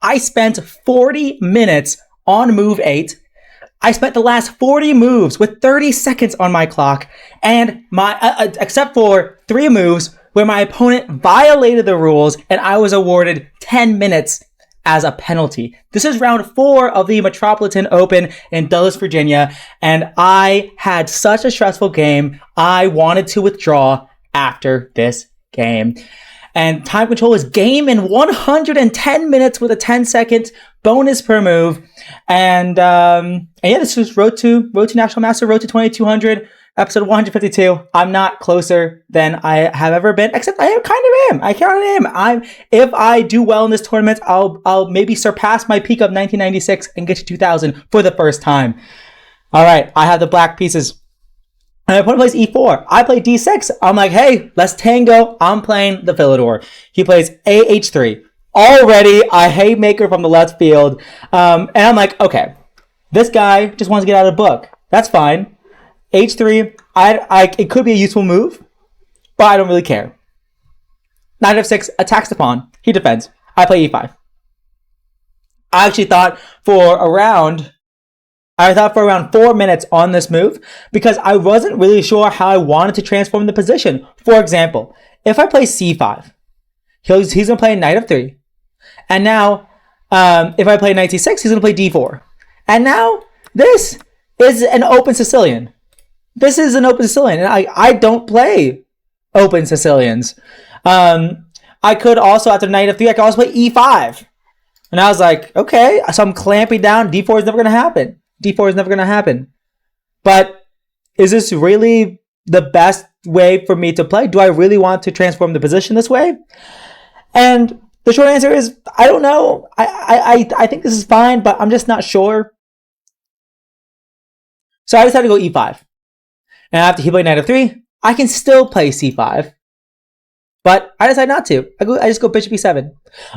I spent 40 minutes on move 8. I spent the last 40 moves with 30 seconds on my clock, and except for 3 moves where my opponent violated the rules and I was awarded 10 minutes as a penalty. This is round 4 of the Metropolitan Open in Dulles, Virginia, and I had such a stressful game. I wanted to withdraw after this game. And time control is game in 110 minutes with a 10-second bonus per move. And yeah, this is Road to National Master, Road to 2200, episode 152. I'm not closer than I have ever been, except I kind of am. If I do well in this tournament, I'll maybe surpass my peak of 1996 and get to 2000 for the first time. All right, I have the black pieces. And my opponent plays e4. I play d6. I'm like, hey, let's tango. I'm playing the Philidor. He plays ah3. Already a haymaker from the left field. And I'm like, okay, this guy just wants to get out of the book. That's fine. h3, it could be a useful move, but I don't really care. Knight f6 attacks the pawn. He defends. I play e5. I actually thought for around 4 minutes on this move because I wasn't really sure how I wanted to transform the position. For example, if I play c5, he's going to play knight f3. And now, if I play knight c6, he's going to play d4. And now, this is an open Sicilian. And I don't play open Sicilians. I could also, after knight f3, I could also play e5. And I was like, okay, so I'm clamping down. d4 is never going to happen. But is this really the best way for me to play? Do I really want to transform the position this way? And the short answer is, I don't know. I think this is fine, but I'm just not sure. So I decided to go e5. And after he played knight f3, I can still play c5. But I decided not to. I just go bishop e7.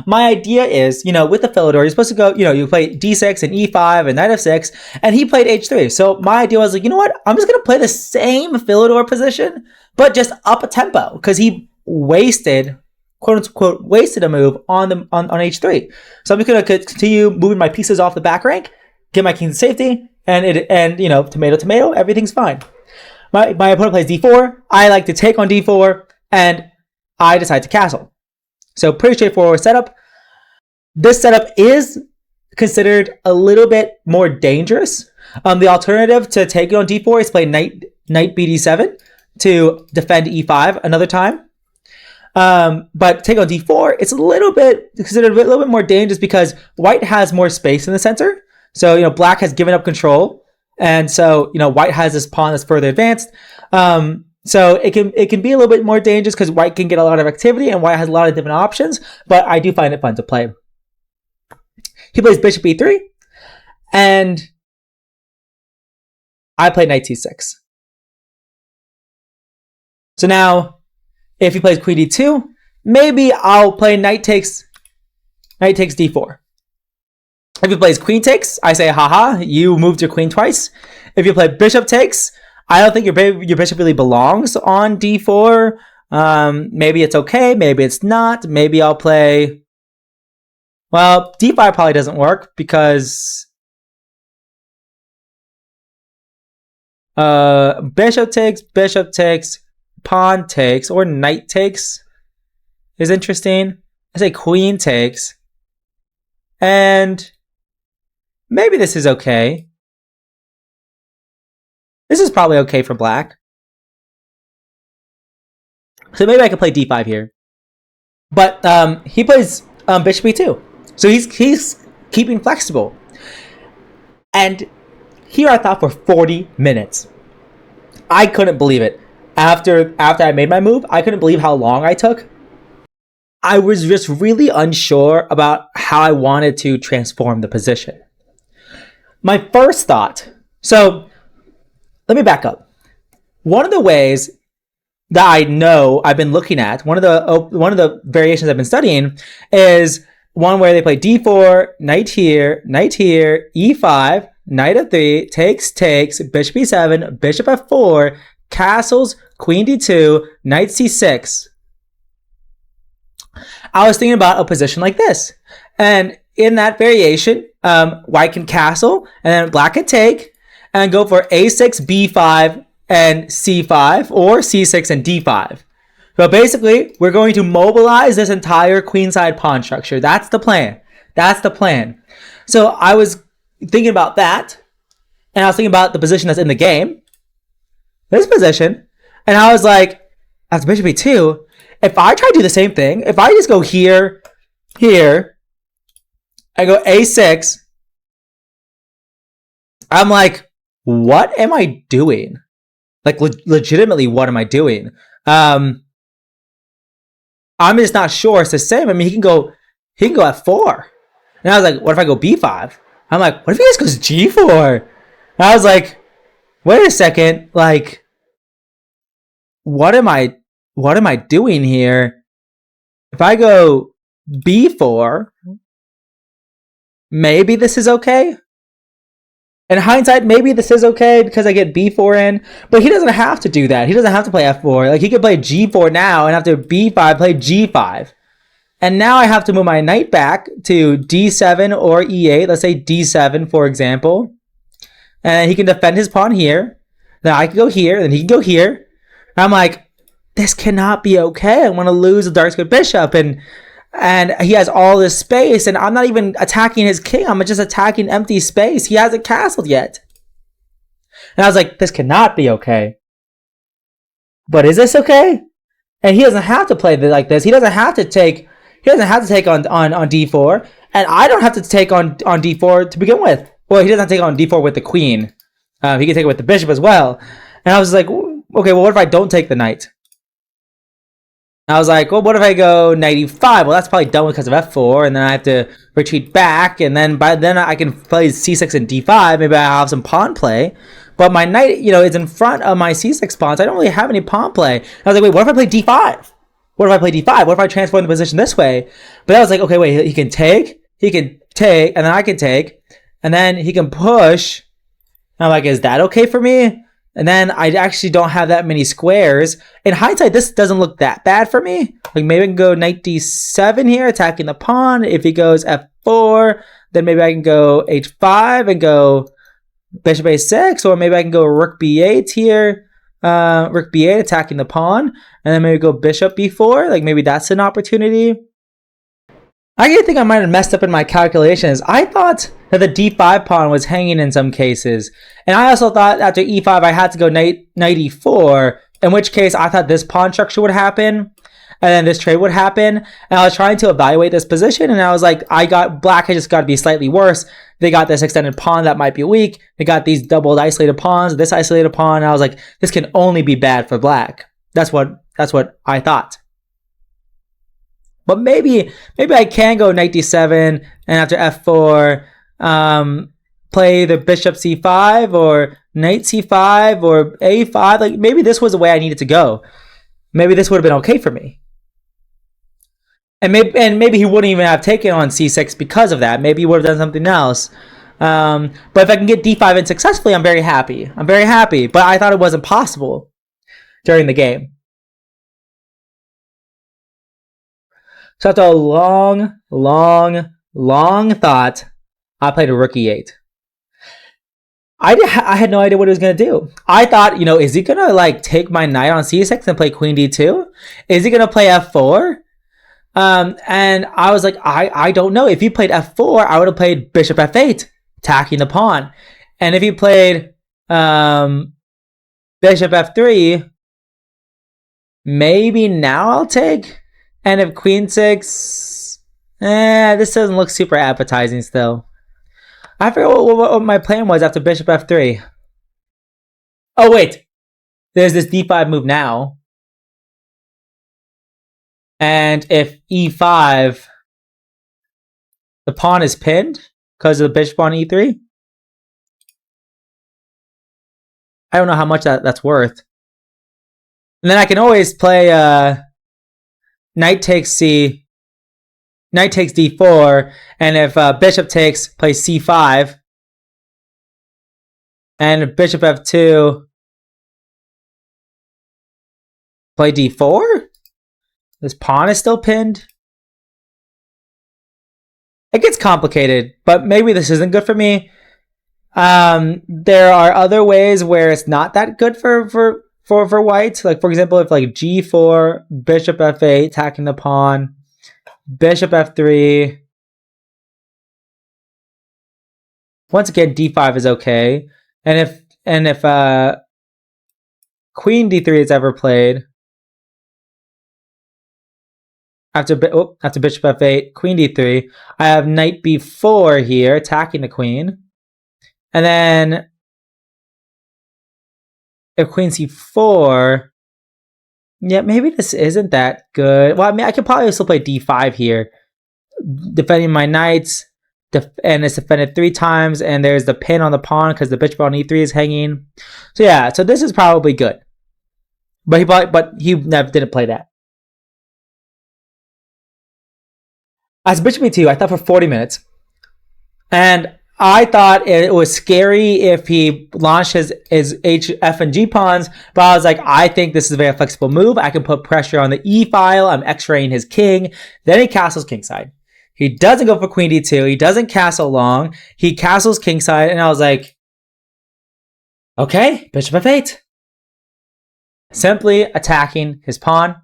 My idea is, with the Philidor, you're supposed to go, you play d6 and e5 and knight f6, and he played h3. So my idea was like, you know what? I'm just going to play the same Philidor position, but just up a tempo, because he wasted, quote unquote, a move on h3. So I'm just going to continue moving my pieces off the back rank, get my king to safety, and tomato, everything's fine. My opponent plays d4. I like to take on d4, and I decide to castle. So pretty straightforward setup. This setup is considered a little bit more dangerous. The alternative to taking on d4 is play knight bd7 to defend e5 another time. But take on d4, it's considered a little bit more dangerous because white has more space in the center. So, black has given up control. And so, white has this pawn that's further advanced. So it can be a little bit more dangerous because white can get a lot of activity and white has a lot of different options, but I do find it fun to play. He plays bishop e3, and I play knight c6. So now, if he plays queen d2, maybe I'll play knight takes d4. If he plays queen takes, I say, haha, you moved your queen twice. If you play bishop takes, I don't think your bishop really belongs on d4. Maybe it's okay. Maybe it's not. Maybe I'll play... Well, d5 probably doesn't work because... bishop takes, pawn takes, or knight takes is interesting. I say queen takes. And maybe this is okay. This is probably okay for black. So maybe I can play d5 here. But he plays bishop e2. So he's keeping flexible. And here I thought for 40 minutes. I couldn't believe it. After I made my move, I couldn't believe how long I took. I was just really unsure about how I wanted to transform the position. My first thought... So... Let me back up. One of the ways that I know I've been looking at, one of the variations I've been studying is one where they play d4, knight here, e5, knight f3, takes, bishop e7, bishop f4, castles, queen d2, knight c6. I was thinking about a position like this. And in that variation, white can castle, and then black can take, and go for a6, b5, and c5, or c6 and d5. So basically, we're going to mobilize this entire queenside pawn structure. That's the plan. That's the plan. So I was thinking about that, and I was thinking about the position that's in the game, this position, and I was like, after bishop e2, if I try to do the same thing, if I just go here, here, I go a6, I'm like, what am I doing? Like, legitimately, what am I doing? I'm just not sure it's the same. I mean, he can go f4. And I was like, what if I go b5? I'm like, what if he just goes g4? And I was like, wait a second, like, what am I doing here? If I go b4, maybe this is okay. In hindsight, maybe this is okay because I get b4 in, but he doesn't have to do that. He doesn't have to play f4. Like, he could play g4 now, and after b5, play g5. And now I have to move my knight back to d7 or e8. Let's say d7, for example. And he can defend his pawn here. Then I can go here, then he can go here. And I'm like, this cannot be okay. I want to lose the dark squared bishop, and he has all this space, and I'm not even attacking his king. I'm just attacking empty space. He hasn't castled yet. And I was like, this cannot be okay. But is this okay? And he doesn't have to play like this. He doesn't have to take on d4, and I don't have to take on d4 to begin with. Well, he doesn't have to take on d4 with the queen. He can take it with the bishop as well. And I was like, okay, well, what if I don't take the knight? I was like, well, what if I go knight e5? Well, that's probably done because of f4, and then I have to retreat back, and then by then I can play c6 and d5. Maybe I'll have some pawn play. But my knight, is in front of my c6 pawns. I don't really have any pawn play. I was like, wait, what if I play d5? What if I play d5? What if I transform the position this way? But I was like, okay, wait, he can take, and then I can take, and then he can push. And I'm like, is that okay for me? And then I actually don't have that many squares. In hindsight, this doesn't look that bad for me. Like, maybe I can go knight d7 here, attacking the pawn. If he goes f4, then maybe I can go h5 and go bishop a6. Or maybe I can go rook b8 here. Rook b8, attacking the pawn. And then maybe go bishop b4. Like, maybe that's an opportunity. I think I might have messed up in my calculations. I thought that the d5 pawn was hanging in some cases. And I also thought after e5 I had to go knight e4, in which case I thought this pawn structure would happen, and then this trade would happen. And I was trying to evaluate this position, and I was like, black has just got to be slightly worse. They got this extended pawn that might be weak. They got these doubled isolated pawns, this isolated pawn. And I was like, this can only be bad for black. That's what I thought. But maybe I can go knight d7, and after f4, play the bishop c5 or knight c5 or a5. Like, maybe this was the way I needed to go. Maybe this would have been okay for me. And maybe he wouldn't even have taken on c6 because of that. Maybe he would have done something else. But if I can get d5 in successfully, I'm very happy. But I thought it wasn't possible during the game. So after a long thought, I played a rook e8. I had no idea what he was going to do. I thought, is he going to like take my knight on c6 and play queen d2? Is he going to play f4? And I was like, I don't know. If he played f4, I would have played bishop f8, attacking the pawn. And if he played bishop f3, maybe now I'll take. And if queen 6, this doesn't look super appetizing still. I forget what my plan was after bishop f3. Oh, wait. There's this d5 move now. And if e5, the pawn is pinned because of the bishop on e3. I don't know how much that's worth. And then I can always play knight takes c, knight takes d4, and if bishop takes, play c5, and if bishop f2, play d4. This pawn is still pinned. It gets complicated, but maybe this isn't good for me. There are other ways where it's not that good for white. Like, for example, if like g4, bishop f8, attacking the pawn, bishop f3. Once again, d5 is okay. And if queen d3 is ever played, after bishop f8, queen d3, I have knight b4 here, attacking the queen. And then if queen c4, yeah, maybe this isn't that good. Well, I mean, I could probably still play d5 here, defending my knights, and it's defended 3 times, and there's the pin on the pawn because the bishop on e3 is hanging. So yeah, so this is probably good. But he never didn't play that. As bishop e2, I thought for 40 minutes, and I thought it was scary if he launched his H, F, and G pawns, but I was like, I think this is a very flexible move. I can put pressure on the E file. I'm x-raying his king. Then he castles kingside. He doesn't go for queen d2. He doesn't castle long. He castles kingside, and I was like, okay, bishop f8. Simply attacking his pawn.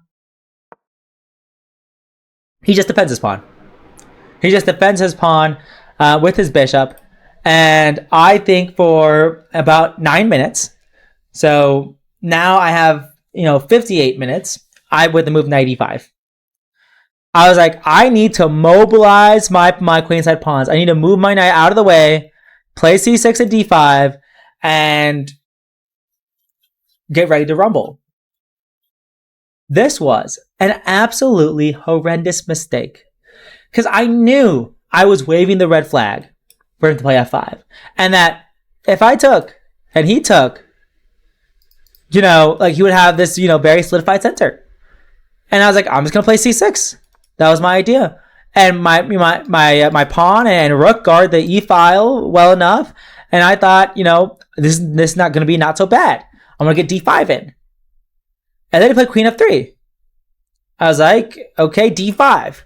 He just defends his pawn. He just defends his pawn with his bishop. And I think for about 9 minutes, so now I have 58 minutes. I with the move knight e5. I was like, I need to mobilize my queenside pawns. I need to move my knight out of the way, play c6 and d5, and get ready to rumble. This was an absolutely horrendous mistake because I knew I was waving the red flag for him to play f5, and that if I took and he took, he would have this very solidified center. And I was like, I'm just gonna play c6. That was my idea, and my pawn and rook guard the e file well enough, and I thought this is not gonna be not so bad. I'm gonna get d5 in, and then he played queen f3. I was like, okay, d5,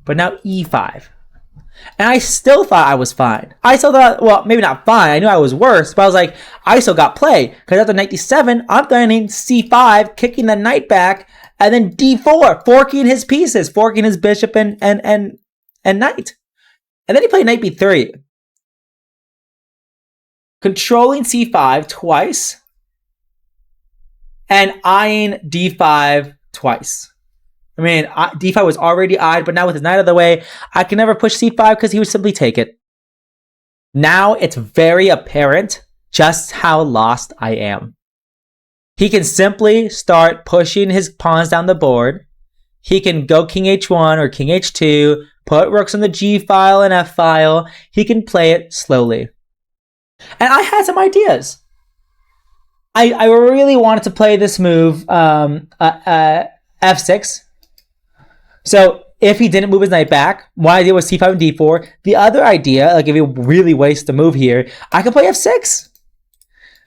but now e5. And I still thought I was fine. I still thought, well, maybe not fine. I knew I was worse, but I was like, I still got play. Because after knight d7, I'm playing c5, kicking the knight back, and then d4, forking his pieces, forking his bishop and knight. And then he played knight b3. Controlling c5 twice, and eyeing d5 twice. I mean, d5 was already eyed, but now with his knight out of the way, I can never push c5 because he would simply take it. Now it's very apparent just how lost I am. He can simply start pushing his pawns down the board. He can go king h1 or king h2, put rooks on the g file and f file. He can play it slowly. And I had some ideas. I really wanted to play this move, f6. So if he didn't move his knight back, one idea was c5 and d4. The other idea, like if he really wastes the move here, I could play f6.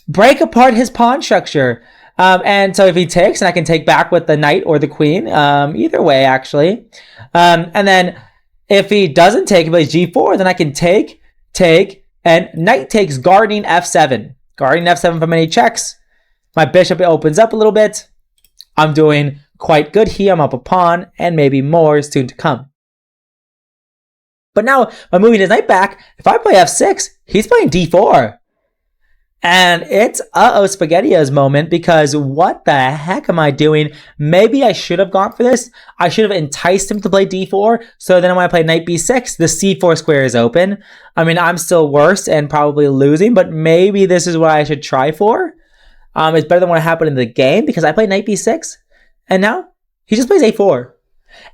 Break apart his pawn structure. And so if he takes, and I can take back with the knight or the queen, either way, actually. And then if he doesn't take, he plays g4, then I can take, and knight takes, guarding f7. Guarding f7 from any checks. My bishop opens up a little bit. I'm doing quite good here. I'm up a pawn, and maybe more is soon to come. But now, by moving his knight back, if I play f6, he's playing d4. And it's SpaghettiOs moment, because what the heck am I doing? Maybe I should have gone for this. I should have enticed him to play d4, so then when I play knight b6, the c4 square is open. I mean, I'm still worse and probably losing, but maybe this is what I should try for. It's better than what happened in the game, because I played knight b6, and now he just plays a4.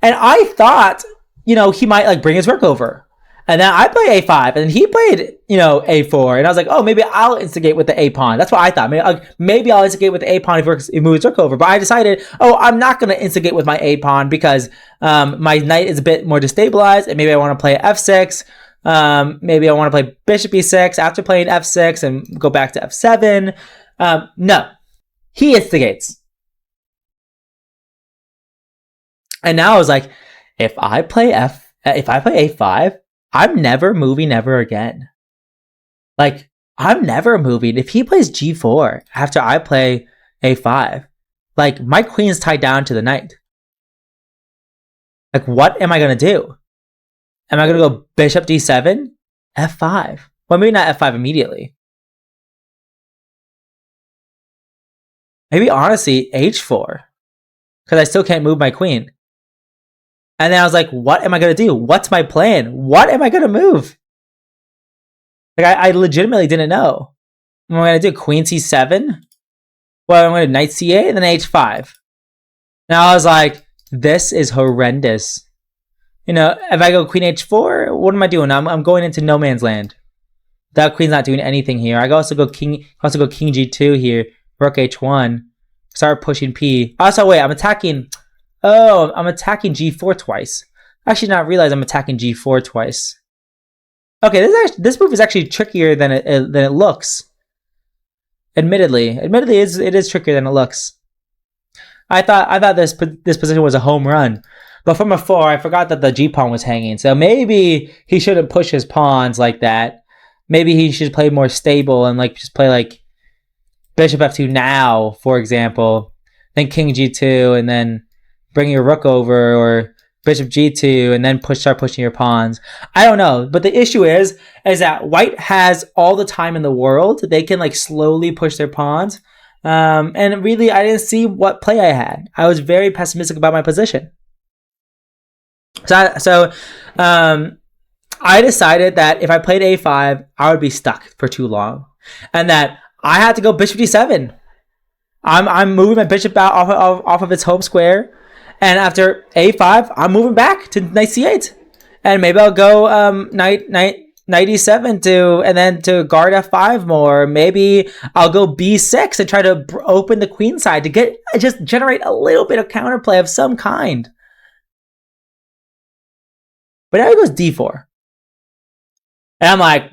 And I thought, he might bring his rook over. And then I play a5, and he played, a4. And I was like, oh, maybe I'll instigate with the a pawn. That's what I thought. Maybe I'll instigate with the a pawn if he moves rook over. But I decided, I'm not going to instigate with my a pawn because my knight is a bit more destabilized, and maybe I want to play f6. Maybe I want to play bishop e6 after playing f6 and go back to f7. No, he instigates. And now I was like, if I play a5, I'm never moving ever again. Like, I'm never moving. If he plays g4 after I play a5, like, my queen's tied down to the knight. Like, what am I going to do? Am I going to go bishop d7? f5. Well, maybe not f5 immediately. Maybe, honestly, h4. Because I still can't move my queen. And then I was like, what am I going to do? What's my plan? What am I going to move? Like, I legitimately didn't know. What am I going to do? Queen c7? Well, I'm going to knight c8 and then h5. Now I was like, this is horrendous. You know, if I go queen h4, what am I doing? I'm going into no man's land. That queen's not doing anything here. I can also go king g2 here. Rook h1. Start pushing p. Also, wait, I'm attacking g4 twice. I actually not realize I'm attacking g4 twice. Okay, this move is actually trickier than it looks. Admittedly, it is trickier than it looks. I thought this position was a home run, but from afar, I forgot that the g pawn was hanging. So maybe he shouldn't push his pawns like that. Maybe he should play more stable and like just play like bishop f2 now, for example, then king g2, and then bring your rook over, or bishop g2, and then start pushing your pawns. I don't know, but the issue is that white has all the time in the world. They can like slowly push their pawns, and really, I didn't see what play I had. I was very pessimistic about my position. So I decided that if I played a5, I would be stuck for too long, and that I had to go bishop d7. I'm moving my bishop out off of its home square, and after a5, I'm moving back to knight c8, and maybe I'll go knight e7 and then to guard f5 more. Maybe I'll go b6 and try to open the queen side to just generate a little bit of counterplay of some kind. But now he goes d4, and I'm like,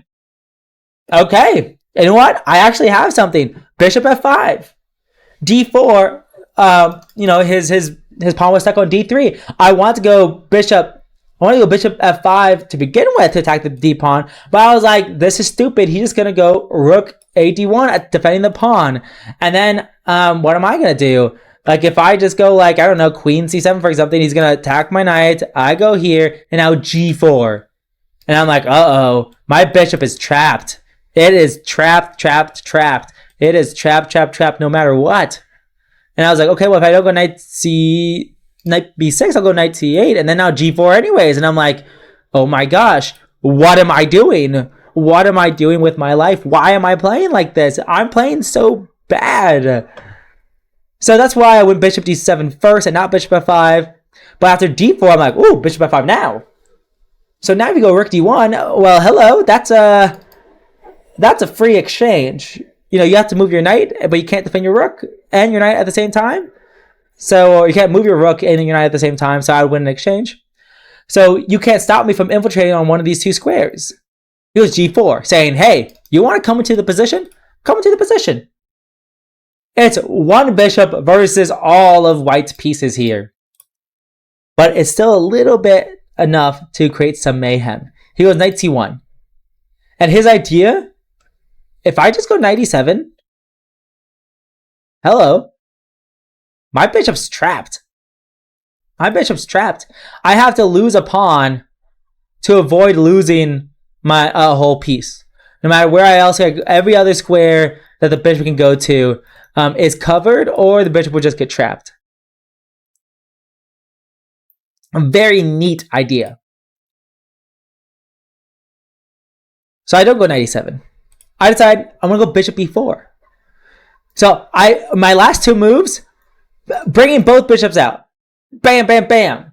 okay, you know what? I actually have something. Bishop f5, d4. You know, his pawn was stuck on d3. I want to go bishop f5 to begin with to attack the d pawn, but I was like, this is stupid. He's just gonna go rook a d1 at defending the pawn, and then what am I gonna do? Like, if I just go like, I don't know, queen c7 for something, he's gonna attack my knight. I go here, and now g4, and I'm like, uh-oh, my bishop is trapped. It is trapped. It is trapped no matter what. And I was like, okay, well, if I don't go knight b6, I'll go knight c8, and then now g4 anyways. And I'm like, oh my gosh, what am I doing? What am I doing with my life? Why am I playing like this? I'm playing so bad. So that's why I went bishop d7 first and not bishop f5. But after d4, I'm like, ooh, bishop f5 now. So now if you go rook d1, well, hello, that's a free exchange. You know, you have to move your knight, but you can't defend your rook and your knight at the same time. So you can't move your rook and your knight at the same time, so I would win an exchange. So you can't stop me from infiltrating on one of these two squares. It was g4, saying, hey, you want to come into the position? Come into the position. It's one bishop versus all of white's pieces here. But it's still a little bit enough to create some mayhem. He goes knight c1. And his idea, if I just go knight e7, hello, my bishop's trapped. My bishop's trapped. I have to lose a pawn to avoid losing my whole piece. No matter where else, every other square that the bishop can go to is covered, or the bishop will just get trapped. A very neat idea. So I don't go knight e7. I decide I'm going to go bishop e4. So my last two moves, bringing both bishops out. Bam, bam, bam.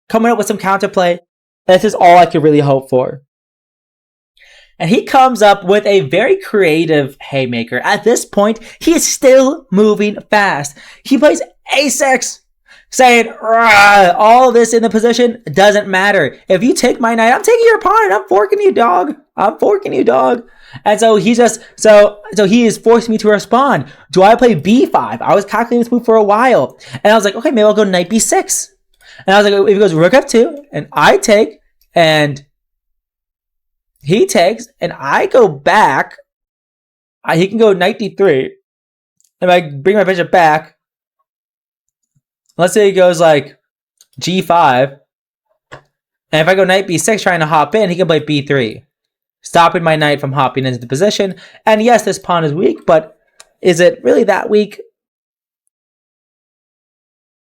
Coming up with some counterplay. This is all I could really hope for. And he comes up with a very creative haymaker. At this point, he is still moving fast. He plays a6, saying, all this in the position doesn't matter. If you take my knight, I'm taking your pawn and I'm forking you, dog. I'm forking you, dog. And so he just, so he is forcing me to respond. Do I play b5? I was calculating this move for a while. And I was like, okay, maybe I'll go knight b6. And I was like, if he goes rook f2, and I take, and he takes, and I go back. He can go knight d3. If I bring my bishop back, let's say he goes like g5. And if I go knight b6 trying to hop in, he can play b3. Stopping my knight from hopping into the position. And yes, this pawn is weak, but is it really that weak?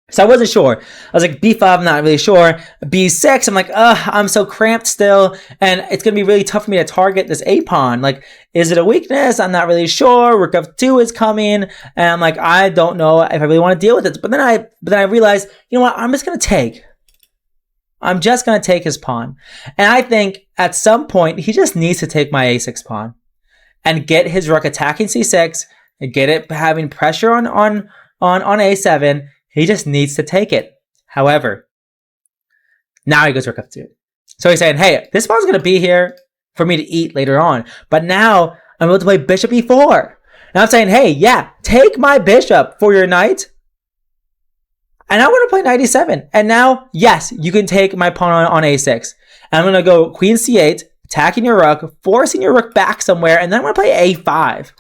So I wasn't sure. I was like, b5, I'm not really sure. b6, I'm like, I'm so cramped still. And it's going to be really tough for me to target this a pawn. Like, is it a weakness? I'm not really sure. Rook f2 is coming. And I'm like, I don't know if I really want to deal with it. But then I realized, you know what? I'm just going to take. I'm just going to take his pawn. And I think at some point, he just needs to take my a6 pawn. And get his rook attacking c6. And get it having pressure on a7. He just needs to take it. However, now he goes rook f2. So he's saying, hey, this pawn's going to be here for me to eat later on. But now I'm able to play bishop e4. And I'm saying, hey, yeah, take my bishop for your knight. And I want to play knight e7. And now, yes, you can take my pawn on a6. And I'm going to go queen c8, attacking your rook, forcing your rook back somewhere. And then I'm going to play a5.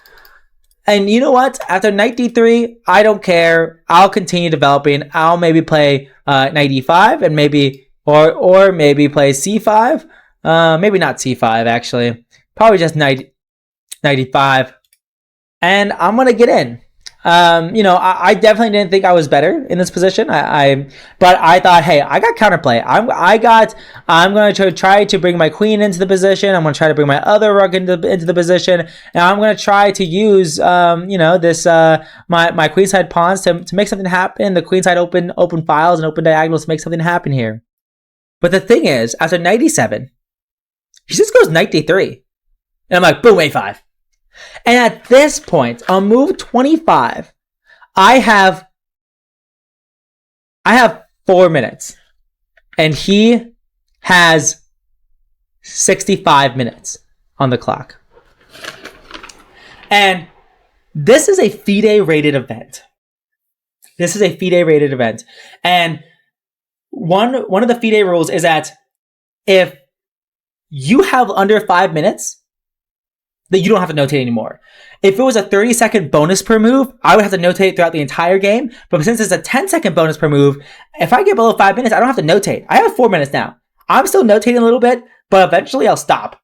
And you know what? After knight d3, I don't care. I'll continue developing. I'll maybe play knight e5 and maybe or maybe play c5. Maybe not c5 actually. Probably just knight e5. And I'm gonna get in. I definitely didn't think I was better in this position. But I thought, hey, I got counterplay. I'm going to try to bring my queen into the position. I'm going to try to bring my other rook into the position, and I'm going to try to use this my queenside pawns to make something happen. The queenside open files and open diagonals to make something happen here. But the thing is, after knight e7, he just goes knight d3, and I'm like, boom, a5. And at this point, on move 25, I have 4 minutes. And he has 65 minutes on the clock. And this is a FIDE rated event. And one of the FIDE rules is that if you have under 5 minutes, that you don't have to notate anymore. If it was a 30-second bonus per move, I would have to notate throughout the entire game. But since it's a 10-second bonus per move, if I get below 5 minutes, I don't have to notate. I have 4 minutes now. I'm still notating a little bit, but eventually I'll stop.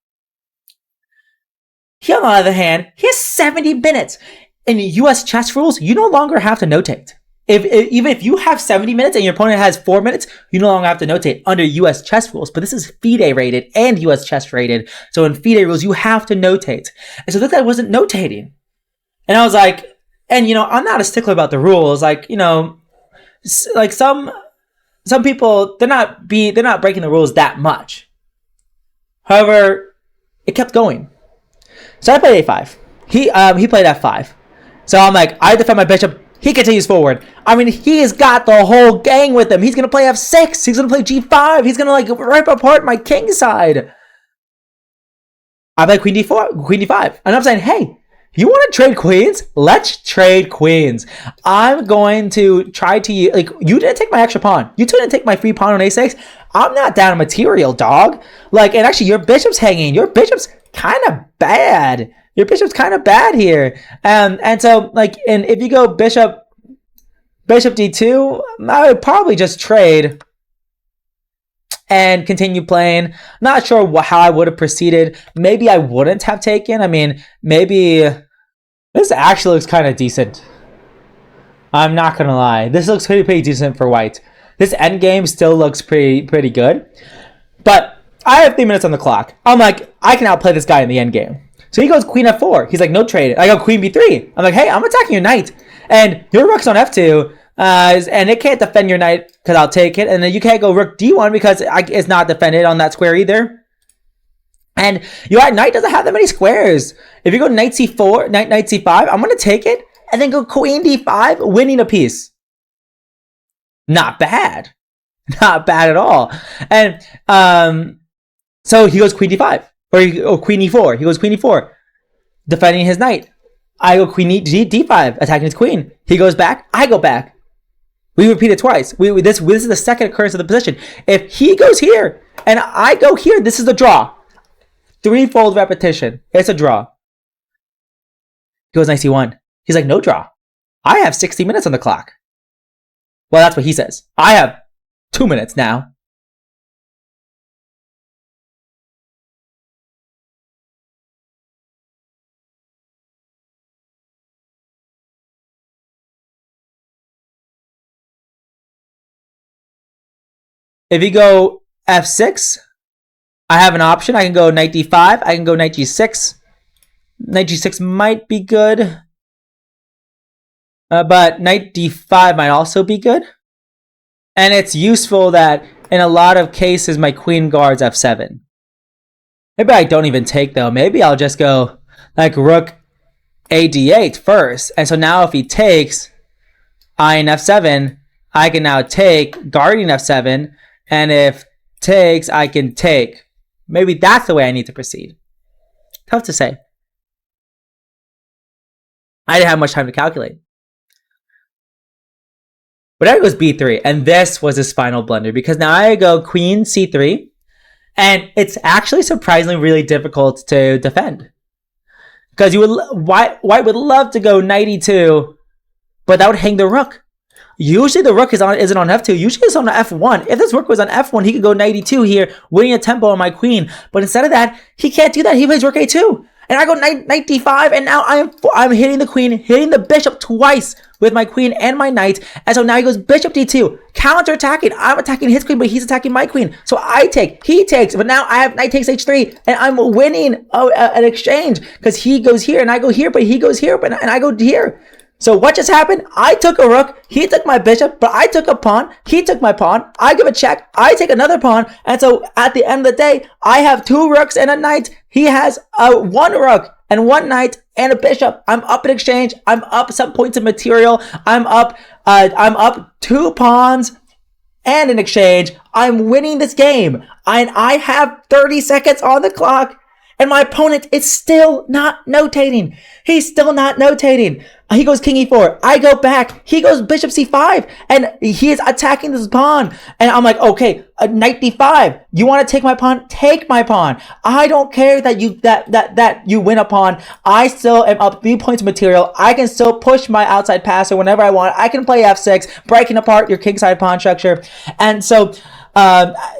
He, on the other hand, he has 70 minutes. In US chess rules, you no longer have to notate. Even if you have 70 minutes and your opponent has 4 minutes, you no longer have to notate under US chess rules. But this is FIDE rated and US chess rated. So in FIDE rules, you have to notate. And so this guy wasn't notating. And I was like, and I'm not a stickler about the rules. Like some people, they're not breaking the rules that much. However, it kept going. So I played a5. He played f5. So I'm like, I defend my bishop. He continues forward. I mean, he has got the whole gang with him. He's going to play f6. He's going to play g5. He's going to rip apart my king side. I play queen d4, queen d5. And I'm saying, hey, you want to trade queens? Let's trade queens. I'm going to try to, you didn't take my extra pawn. You didn't take my free pawn on a6. I'm not down material, dog. And actually, your bishop's hanging. Your bishop's kind of bad. Your bishop's kind of bad here. And so, and if you go bishop d2, I would probably just trade and continue playing. Not sure how I would have proceeded. Maybe I wouldn't have taken. I mean, maybe this actually looks kind of decent. I'm not going to lie. This looks pretty decent for white. This endgame still looks pretty good. But I have 3 minutes on the clock. I'm like, I can outplay this guy in the endgame. So he goes queen f4. He's like, no trade. I go queen b3. I'm like, hey, I'm attacking your knight. And your rook's on f2. And it can't defend your knight because I'll take it. And then you can't go rook d1 because it's not defended on that square either. And your knight doesn't have that many squares. If you go knight c4, knight c5, I'm going to take it. And then go queen d5, winning a piece. Not bad. Not bad at all. And so he goes queen d5. Or queen e4. He goes queen e4, defending his knight. I go queen d5, attacking his queen. He goes back. I go back. We repeat it twice. This is the second occurrence of the position. If he goes here and I go here, this is the draw. threefold repetition. It's a draw. He goes knight c1. He's like, no draw. I have 60 minutes on the clock. Well, that's what he says. I have 2 minutes now. If you go f6, I have an option. I can go knight d5. I can go knight g6. Knight g6 might be good. But knight d5 might also be good. And it's useful that in a lot of cases, my queen guards f7. Maybe I don't even take, though. Maybe I'll just go like rook a d8 first. And so now if he takes I in f7, I can now take guarding f7. And if takes, I can take. Maybe that's the way I need to proceed. Tough to say. I didn't have much time to calculate. But now it goes b3. And this was his final blunder. Because now I go queen c3. And it's actually surprisingly really difficult to defend. Because white would love to go knight e2. But that would hang the rook. Usually the rook isn't on f2. Usually it's on f1. If this rook was on f1, he could go knight e2 here, winning a tempo on my queen. But instead of that, he can't do that. He plays rook a2. And I go knight d5, and now I'm hitting the queen, hitting the bishop twice with my queen and my knight. And so now he goes bishop d2, counter-attacking. I'm attacking his queen, but he's attacking my queen. So I take, he takes, but now I have knight takes h3, and I'm winning an exchange because he goes here and I go here, but he goes here, and I go here. So what just happened? I took a rook, he took my bishop, but I took a pawn, he took my pawn, I give a check, I take another pawn, and so at the end of the day, I have 2 rooks and a knight. He has 1 rook and 1 knight and a bishop. I'm up in exchange. I'm up some points of material. I'm up 2 pawns and in exchange. I'm winning this game. And I have 30 seconds on the clock. And my opponent is still not notating. He's still not notating. He goes king e4. I go back. He goes bishop c5. And he is attacking this pawn. And I'm like, okay, knight d5. You want to take my pawn? Take my pawn. I don't care that you win a pawn. I still am up 3 points of material. I can still push my outside passer whenever I want. I can play f6, breaking apart your kingside pawn structure. And so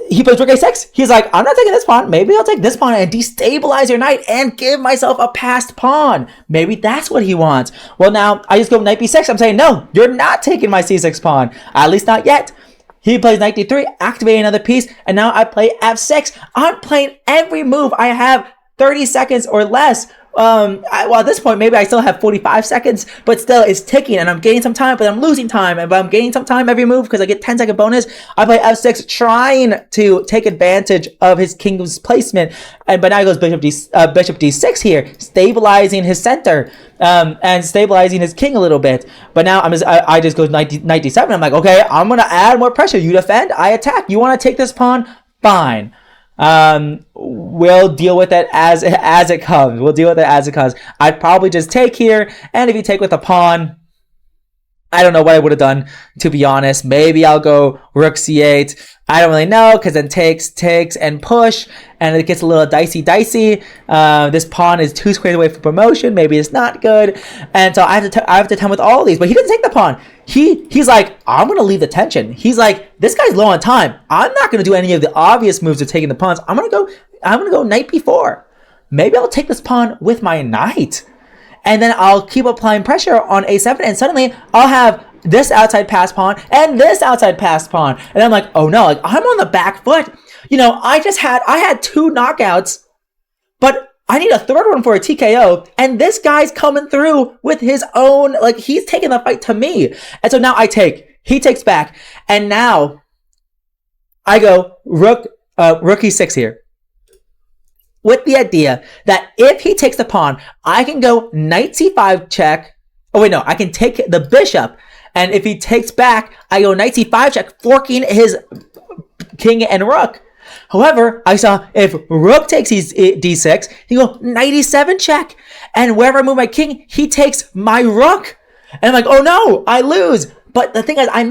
he plays rook a6. He's like, I'm not taking this pawn. Maybe I'll take this pawn and destabilize your knight and give myself a passed pawn. Maybe that's what he wants. Well, now I just go knight b6. I'm saying, no, you're not taking my c6 pawn. At least not yet. He plays knight d3, activating another piece, and now I play f6. I'm playing every move. I have 30 seconds or less. Well, at this point, maybe I still have 45 seconds, but still it's ticking and I'm gaining some time, but I'm losing time. And I'm gaining some time every move because I get 10-second bonus. I play f6, trying to take advantage of his king's placement. But now he goes bishop d6 here, stabilizing his center, and stabilizing his king a little bit. But now I just go knight d7. I'm like, okay, I'm going to add more pressure. You defend, I attack. You want to take this pawn? Fine. We'll deal with it as it comes. We'll deal with it as it comes. I'd probably just take here, and if you take with a pawn, I don't know what I would have done, to be honest. Maybe I'll go rook c8. I don't really know, because then takes, and push, and it gets a little dicey. This pawn is 2 squares away from promotion. Maybe it's not good, and so I have to attempt with all these. But he doesn't take the pawn. He's like, I'm gonna leave the tension. He's like, this guy's low on time. I'm not gonna do any of the obvious moves of taking the pawns. I'm gonna go knight b4. Maybe I'll take this pawn with my knight. And then I'll keep applying pressure on a7, and suddenly I'll have this outside pass pawn and this outside pass pawn. And I'm like, oh no, like I'm on the back foot. You know, I had 2 knockouts, but I need a 3rd one for a TKO. And this guy's coming through with his own, like he's taking the fight to me. And so now I take, he takes back. And now I go rook e6 here, with the idea that if he takes the pawn, I can go knight c5 check. Oh wait, no, I can take the bishop. And if he takes back, I go knight c5 check, forking his king and rook. However, I saw if rook takes d6, he go knight e7 check. And wherever I move my king, he takes my rook. And I'm like, oh no, I lose. But the thing is, I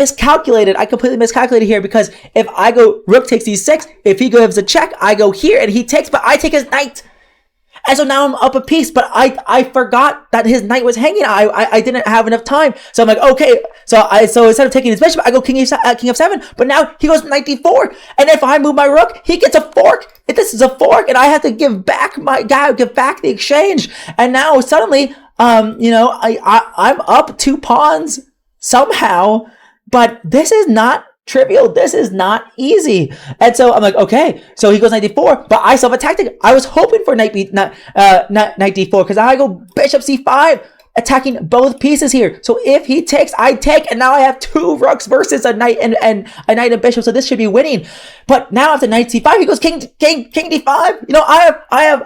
completely miscalculated here, because if I go rook takes d6, if he gives a check, I go here and he takes, but I take his knight. And so now I'm up a piece, but I forgot that his knight was hanging. I didn't have enough time. So I'm like, okay. So instead of taking his bishop, I go king f7. But now he goes knight d4. And if I move my rook, he gets a fork. This is a fork, and I have to give back the exchange. And now suddenly, I'm up 2 pawns somehow. But this is not trivial. This is not easy. And so I'm like, okay. So he goes knight d4, but I still have a tactic. I was hoping for knight d4 because I go bishop c5, attacking both pieces here. So if he takes, I take, and now I have 2 rooks versus a knight and a knight and bishop. So this should be winning. But now after knight c5, he goes king d5. I have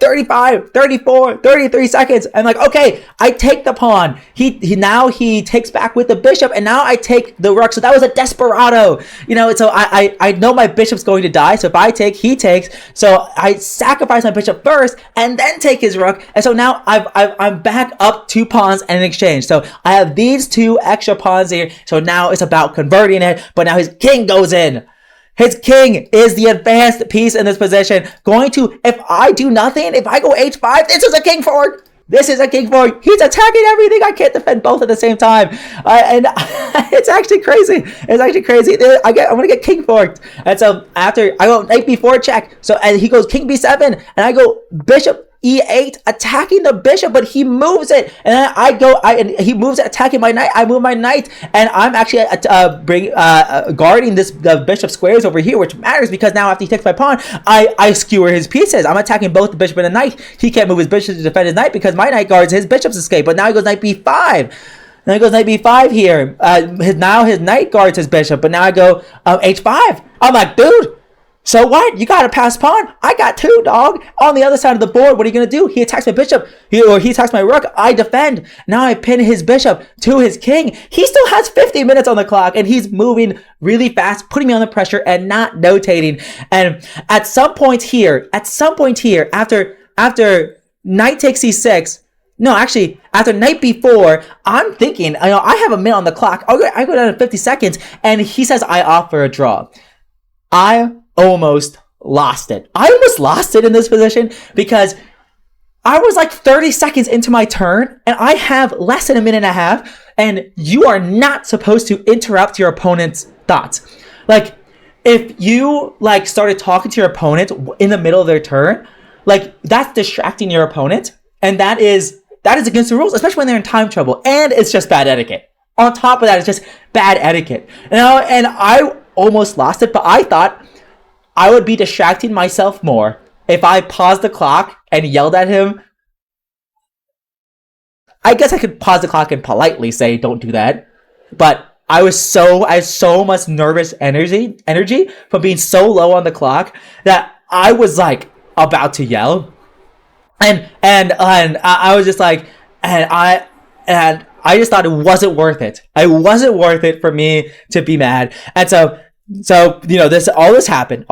35, 34, 33 seconds. I'm like, okay, I take the pawn. He takes back with the bishop, and now I take the rook. So that was a desperado. So I know my bishop's going to die. So if I take, he takes. So I sacrifice my bishop first and then take his rook. And so now I'm back up 2 pawns and an exchange. So I have these 2 extra pawns here. So now it's about converting it. But now his king goes in. His king is the advanced piece in this position. If I do nothing, if I go h5, this is a king forward. This is a king forward. He's attacking everything. I can't defend both at the same time. And it's actually crazy. I'm going to get king forward. And so after I go knight b4 check. So and he goes king b7. And I go bishop e8, attacking the bishop, but he moves it, and then he moves it, attacking my knight. I move my knight, and I'm actually guarding the bishop squares over here, which matters because now after he takes my pawn, I skewer his pieces. I'm attacking both the bishop and the knight. He can't move his bishop to defend his knight because my knight guards his bishop's escape. But now he goes knight b5. Now he goes knight b5 here. Now his knight guards his bishop, but now I go h5. I'm like, dude. So what? You got to pass pawn. I got 2, dog. On the other side of the board, what are you going to do? He attacks my bishop. He attacks my rook. I defend. Now I pin his bishop to his king. He still has 50 minutes on the clock, and he's moving really fast, putting me on the pressure and not notating. And at some point here, after knight takes c6, no, actually, after knight b4, I'm thinking, I have a minute on the clock. I go down to 50 seconds, and he says I offer a draw. I almost lost it. I almost lost it in this position because I was like 30 seconds into my turn and I have less than a minute and a half, and you are not supposed to interrupt your opponent's thoughts. Like, if you started talking to your opponent in the middle of their turn, that's distracting your opponent, and that is against the rules, especially when they're in time trouble, and it's just bad etiquette. On top of that, it's just bad etiquette. And I almost lost it, but I thought I would be distracting myself more if I paused the clock and yelled at him. I guess I could pause the clock and politely say, don't do that. But I had so much nervous energy from being so low on the clock that I was about to yell. And I was just I just thought it wasn't worth it. It wasn't worth it for me to be mad. And so all this happened.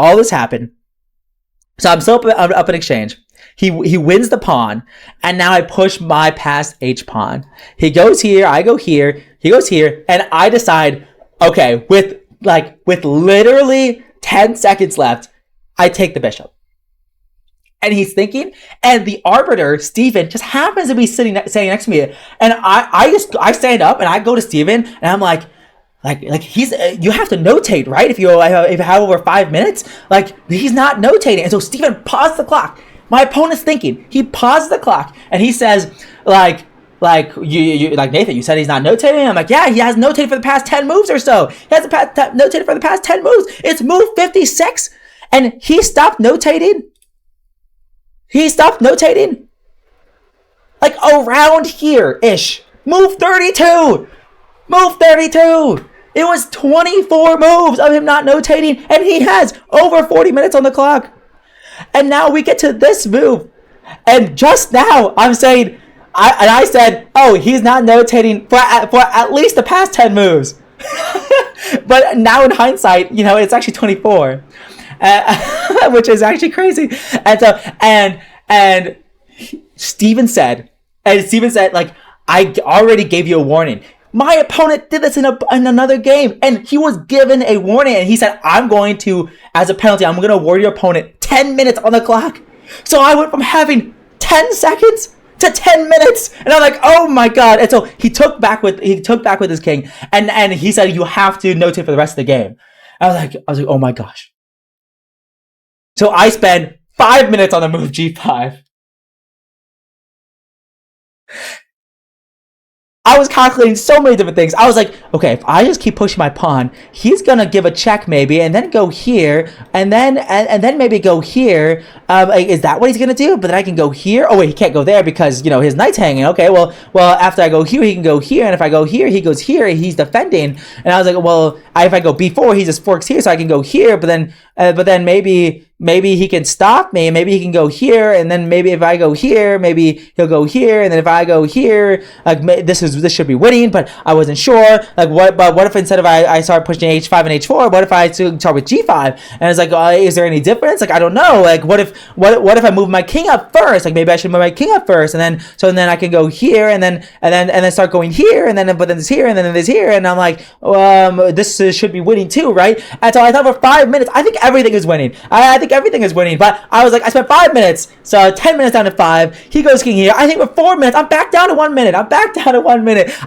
So I'm still up in exchange. He wins the pawn, and now I push my past h pawn. He goes here, I go here, he goes here, and I decide, okay, with literally 10 seconds left, I take the bishop. And he's thinking, and the arbiter, Steven, just happens to be sitting next to me. And I stand up and I go to Steven, and I'm like he's you have to notate, right? If you have over 5 minutes, he's not notating. And so Steven paused the clock. My opponent's thinking. He paused the clock and he says, you Nathan, you said he's not notating. I'm like, yeah, he has notated for the past 10 moves or so. He has notated for the past 10 moves. It's move 56, and he stopped notating. Around here-ish. Move 32. It was 24 moves of him not notating, and he has over 40 minutes on the clock. And now we get to this move. And just now, I'm saying, I said, oh, he's not notating for at least the past 10 moves. But now in hindsight, it's actually 24. Which is actually crazy. And Steven said, I already gave you a warning. My opponent did this in another game, and he was given a warning, and he said, as a penalty, I'm going to award your opponent 10 minutes on the clock. So I went from having 10 seconds to 10 minutes. And I'm like, oh my God. And so he took back with his king, and he said, you have to notate for the rest of the game. I was like, oh my gosh. So I spent 5 minutes on the move G5. I was calculating so many different things. I was like, okay, if I just keep pushing my pawn, he's gonna give a check maybe, and then go here, and then maybe go here. Is that what he's gonna do? But then I can go here. Oh wait, he can't go there because his knight's hanging. Okay, well after I go here, he can go here, and if I go here, he goes here. He's defending, and I was like, well, if I go b4, he just forks here, so I can go here. But then maybe he can stop me. Maybe he can go here, and then maybe if I go here, maybe he'll go here, and then if I go here, like this should be winning, but I wasn't sure. Like what if instead of I start pushing h5 and h4, what if I start with g5? And it's like, is there any difference? Like I don't know. Like what if I move my king up first? Like maybe I should move my king up first, and then I can go here, and then start going here, but then this here, and then this here, and I'm like, this should be winning too, right? And so I thought for 5 minutes, I think everything is winning. I think everything is winning, but I was like, I spent 5 minutes, so 10 minutes down to 5. He goes king here. I think for 4 minutes, I'm back down to 1 minute.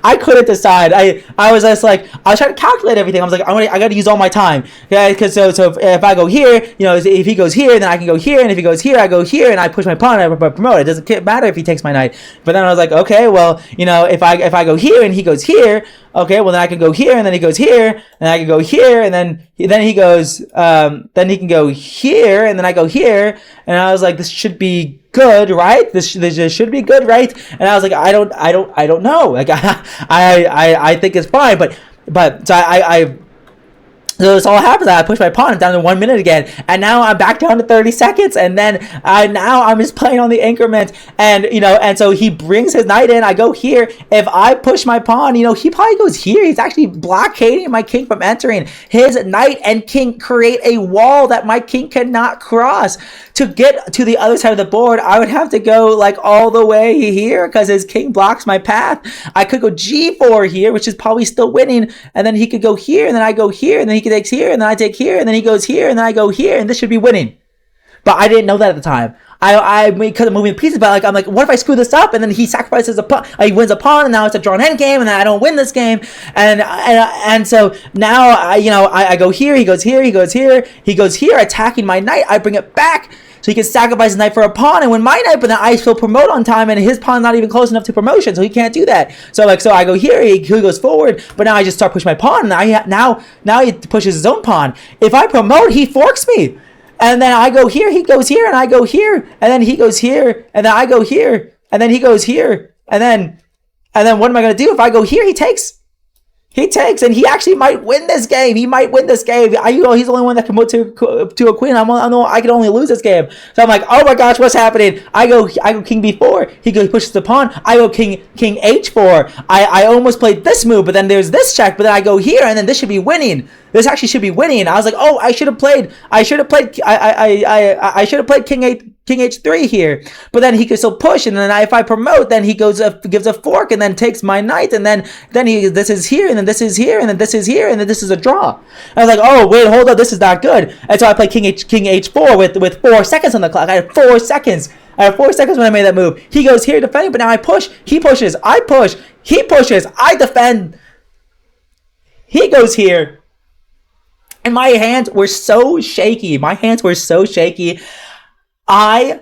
I couldn't decide. I was just like, I was trying to calculate everything. I was like, I got to use all my time, okay? Because so if I go here, if he goes here, then I can go here, and if he goes here, I go here, and I push my pawn, and I promote. It doesn't matter if he takes my knight. But then I was like, okay, well, if I go here and he goes here, okay, well then I can go here, and then he goes here, and I can go here, and then he goes, then he can go here, and then I go here, and I was like, this should be good, right? This should be good, right? And I was like, I don't know. Like I think it's fine, but so so this all happens. I push my pawn down to 1 minute again, and now I'm back down to 30 seconds, and then now I'm just playing on the increment, and so he brings his knight in. I go here. If I push my pawn, he probably goes here. He's actually blockading my king from entering. His knight and king create a wall that my king cannot cross. To get to the other side of the board, I would have to go like all the way here because his king blocks my path. I could go g4 here, which is probably still winning, and then he could go here, and then I go here, and then he takes here, and then I take here, and then he goes here, and then I go here, and this should be winning. But I didn't know that at the time. I because I'm moving pieces, but I'm like, what if I screw this up? And then he sacrifices a pawn, he wins a pawn, and now it's a drawn end game, and then I don't win this game. And so now I go here, he goes here, he goes here, he goes here, attacking my knight. I bring it back. So he can sacrifice his knight for a pawn and win my knight, but then I still promote on time, and his pawn's not even close enough to promotion, so he can't do that. So I go here, he goes forward, but now I just start pushing my pawn, and now he pushes his own pawn. If I promote, he forks me. And then I go here, he goes here, and I go here, and then he goes here, and then I go here, and then he goes here, and then what am I going to do? If I go here, he takes. He takes, and he actually might win this game. He's the only one that can move to a queen. I can only lose this game. So I'm like, oh my gosh, what's happening? I go king b4. He pushes the pawn. I go king h4. I almost played this move, but then there's this check. But then I go here, and then this should be winning. This actually should be winning. I was like, oh, I should have played king h3 here, but then he could still push, and then if I promote, then he gives a fork, and then takes my knight, and then this is here, and then this is here, and then this is here, and then this is a draw. I was like, oh wait, hold up, this is not good. And so I play king h4 with 4 seconds on the clock. I had 4 seconds. I had 4 seconds when I made that move. He goes here defending, but now I push. He pushes. I push. He pushes. I defend. He goes here. And my hands were so shaky. I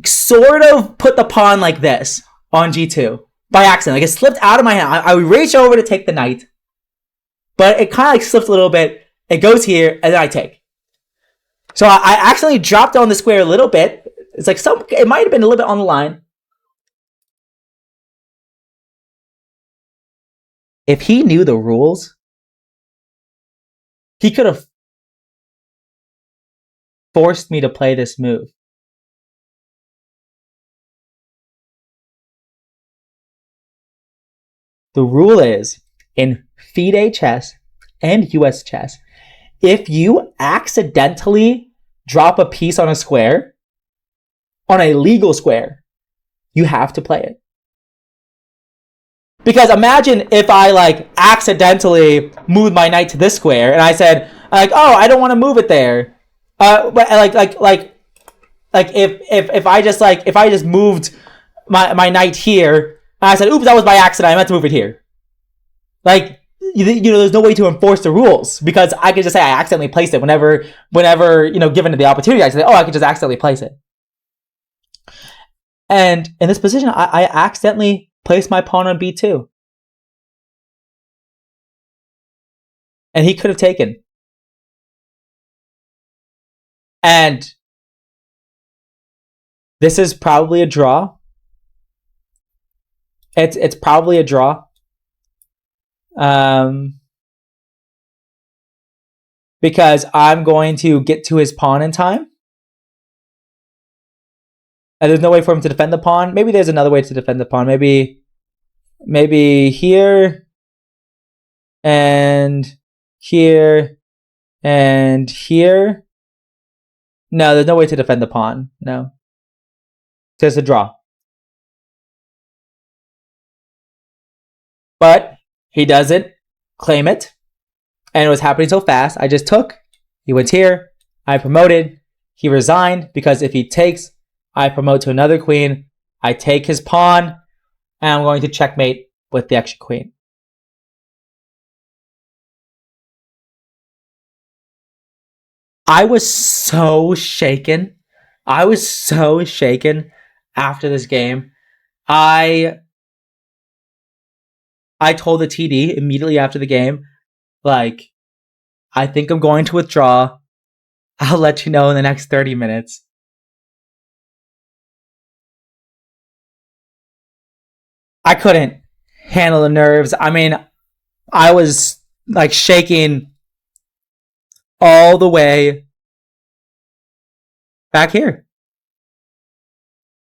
sort of put the pawn like this on g2 by accident. Like it slipped out of my hand. I reach over to take the knight, but it kind of like slipped a little bit. It goes here, and then I take. So I accidentally dropped on the square a little bit. It's like it might have been a little bit on the line. If he knew the rules, he could have forced me to play this move. The rule is, in FIDE chess and US chess, if you accidentally drop a piece on a square, on a legal square, you have to play it. Because imagine if I accidentally moved my knight to this square, and I said oh, I don't want to move it there. But like if I just moved my knight here, and I said, oops, that was by accident, I meant to move it here. Like, there's no way to enforce the rules, because I could just say I accidentally placed it whenever given the opportunity. I say, oh, I could just accidentally place it. And in this position, I accidentally placed my pawn on b2. And he could have taken. And this is probably a draw. It's probably a draw. Because I'm going to get to his pawn in time. And there's no way for him to defend the pawn. Maybe there's another way to defend the pawn. Maybe here and here and here. No, there's no way to defend the pawn. No. So it's a draw. But he doesn't claim it. And it was happening so fast. I just took. He went here. I promoted. He resigned, because if he takes, I promote to another queen. I take his pawn. And I'm going to checkmate with the extra queen. I was so shaken. After this game. I told the TD immediately after the game, like, I think I'm going to withdraw. I'll let you know in the next 30 minutes. I couldn't handle the nerves. I mean, I was like shaking all the way back here.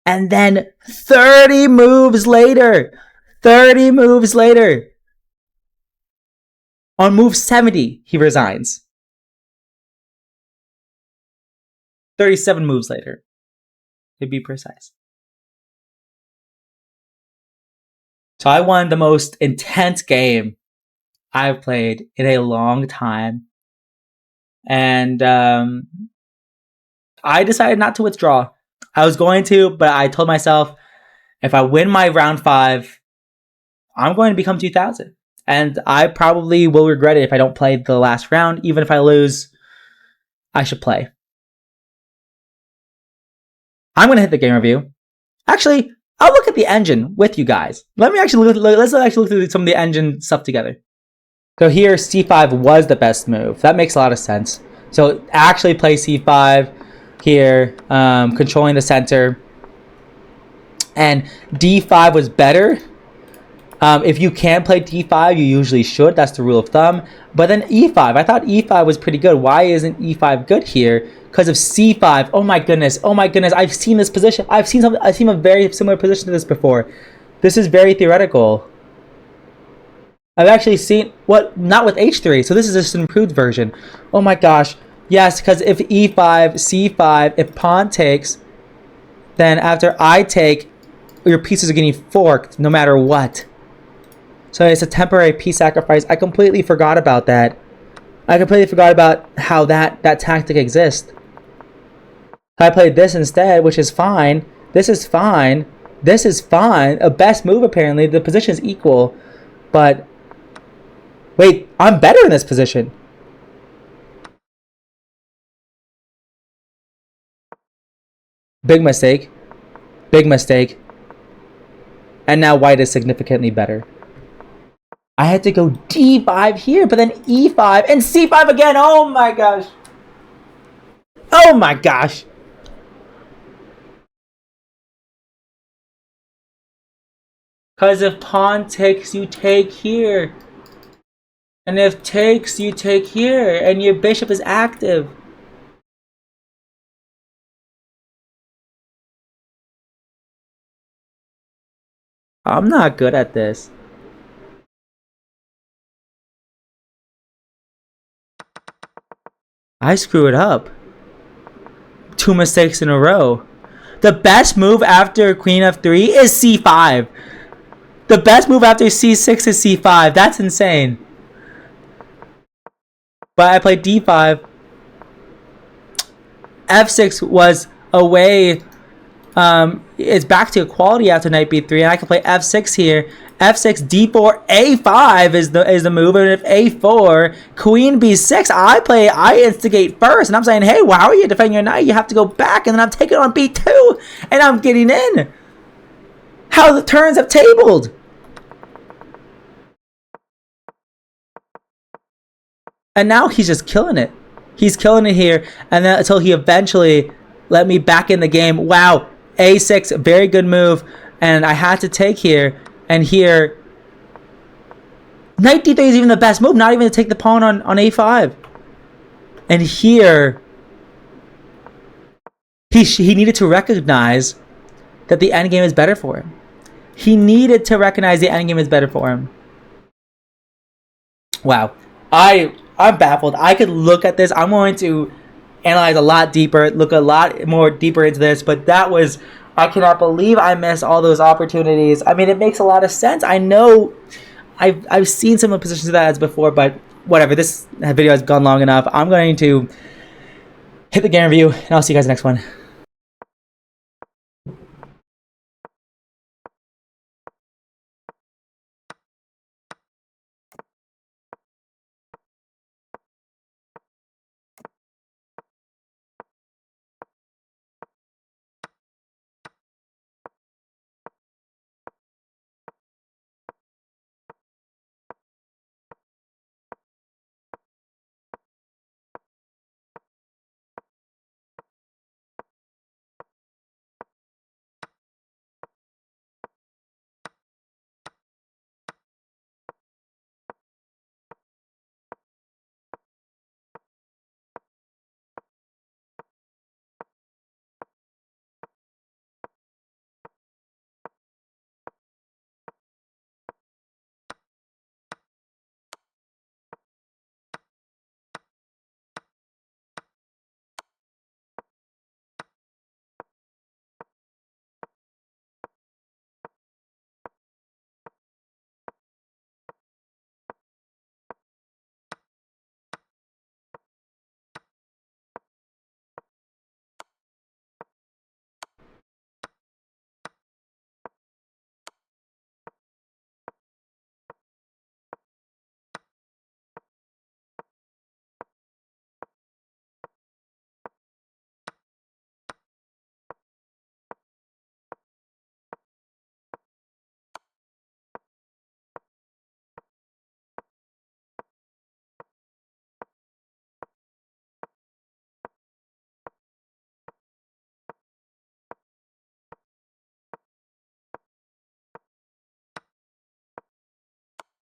And then 30 moves later, on move 70, he resigns. 37 moves later, to be precise. So I won the most intense game I've played in a long time. And I decided not to withdraw. I was going to, but I told myself, if I win my round 5, I'm going to become 2000. And I probably will regret it if I don't play the last round. Even if I lose, I should play. I'm going to hit the game review. Actually, I'll look at the engine with you guys. Let's actually look through some of the engine stuff together. So here, c5 was the best move. That makes a lot of sense. So actually play c5 here, controlling the center. And d5 was better. If you can play d5, you usually should. That's the rule of thumb. But then e5. I thought e5 was pretty good. Why isn't e5 good here? Because of c5. Oh my goodness. I've seen this position. I've seen a very similar position to this before. This is very theoretical. I've actually seen not with h3. So this is just an improved version. Oh my gosh. Yes, because if e5, c5, if pawn takes, then after I take, your pieces are getting forked no matter what. So it's a temporary piece sacrifice. I completely forgot about that. I completely forgot about how that tactic exists. I played this instead, which is fine. This is fine. This is fine. A best move, apparently. The position is equal. But wait, I'm better in this position. Big mistake. Big mistake. And now white is significantly better. I had to go d5 here, but then e5 and c5 again. Oh my gosh. Oh my gosh. Because if pawn takes, you take here. And if takes, you take here. And your bishop is active. I'm not good at this. I screw it up. 2 mistakes in a row. The best move after queen f3 is c5. The best move after c6 is c5. That's insane. But I played d5. f6 was away. It's back to equality after knight b3, and I can play f6 here. f6, d4, a5 is the move, and if a4, queen b6, I instigate first, and I'm saying, hey, well, how are you defending your knight? You have to go back, and then I'm taking on b2, and I'm getting in. How the turns have tabled. And now he's just killing it. He's killing it here, and then until he eventually let me back in the game. Wow, a6, very good move, and I had to take here, and here, knight d3 is even the best move, not even to take the pawn on a5. And here, he needed to recognize that the endgame is better for him. He needed to recognize the endgame is better for him. Wow, I'm baffled. I could look at this. I'm going to analyze a lot deeper, look a lot more deeper into this, but that was, I cannot believe I missed all those opportunities. I mean, it makes a lot of sense. I know I've seen some of the positions of that as before, but whatever. This video has gone long enough. I'm going to hit the game review, and I'll see you guys next one.